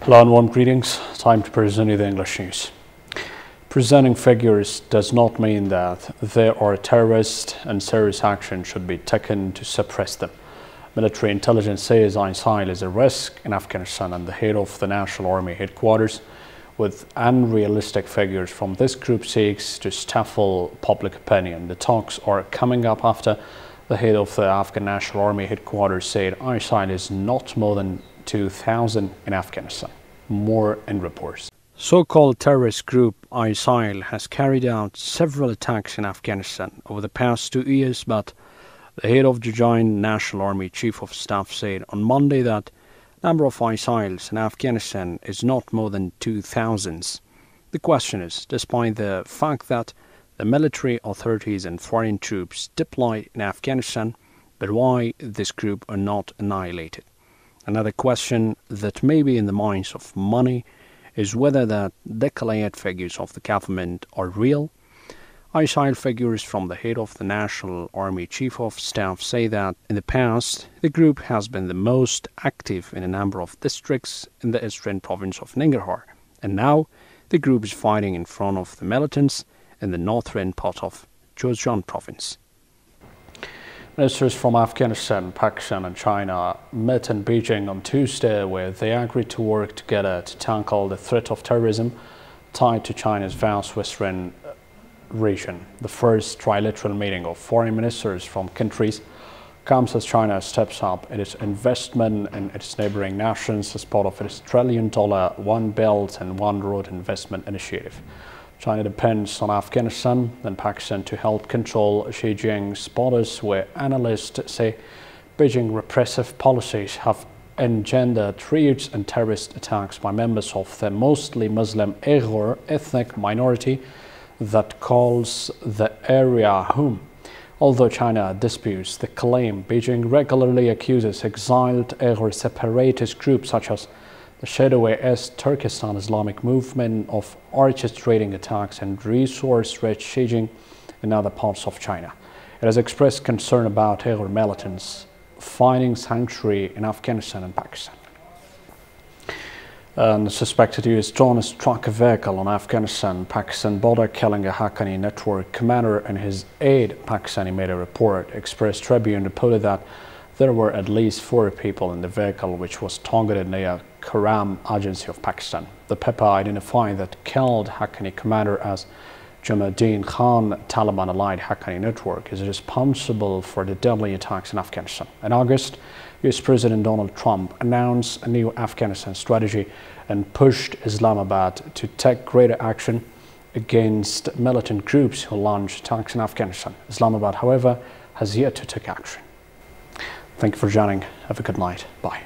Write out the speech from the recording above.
Hello and warm greetings. Time to present you the English news. Presenting figures does not mean that there are terrorists and serious action should be taken to suppress them. Military intelligence says ISIL is a risk in Afghanistan, and the head of the National Army headquarters, with unrealistic figures from this group, seeks to stifle public opinion. The talks are coming up after the head of the Afghan National Army headquarters said ISIL is not more than 2,000 in Afghanistan. More in reports. So-called terrorist group ISIL has carried out several attacks in Afghanistan over the past 2 years, but the head of the Joint National Army Chief of Staff said on Monday that the number of ISILs in Afghanistan is not more than 2,000. The question is, despite the fact that the military authorities and foreign troops deployed in Afghanistan, but why this group are not annihilated? Another question that may be in the minds of many is whether the declared figures of the government are real. ISIL figures from the head of the National Army Chief of Staff say that in the past, the group has been the most active in a number of districts in the eastern province of Nangarhar, and now the group is fighting in front of the militants in the northern part of Jozjan province. Ministers from Afghanistan, Pakistan and China met in Beijing on Tuesday, where they agreed to work together to tackle the threat of terrorism tied to China's vast western region. The first trilateral meeting of foreign ministers from countries comes as China steps up its investment in its neighboring nations as part of its $1 trillion One Belt and One Road investment initiative. China depends on Afghanistan and Pakistan to help control Xinjiang's borders, where analysts say Beijing repressive policies have engendered raids and terrorist attacks by members of the mostly Muslim Uyghur ethnic minority that calls the area home. Although China disputes the claim, Beijing regularly accuses exiled Uyghur separatist groups such as the shadowy East Turkestan Islamic movement of orchestrating attacks and resource-rich Xinjiang in other parts of China. It has expressed concern about Uyghur militants finding sanctuary in Afghanistan and Pakistan. And the suspected US drone struck a vehicle on Afghanistan-Pakistan border, killing a Haqqani network commander and his aide, Pakistani made a report. Express Tribune reported that there were at least 4 people in the vehicle, which was targeted near Karam Agency of Pakistan. The paper identified that killed Haqqani commander as Jamaluddin Khan. Taliban-allied Haqqani network is responsible for the deadly attacks in Afghanistan. In August, US President Donald Trump announced a new Afghanistan strategy and pushed Islamabad to take greater action against militant groups who launched attacks in Afghanistan. Islamabad, however, has yet to take action. Thank you for joining. Have a good night. Bye.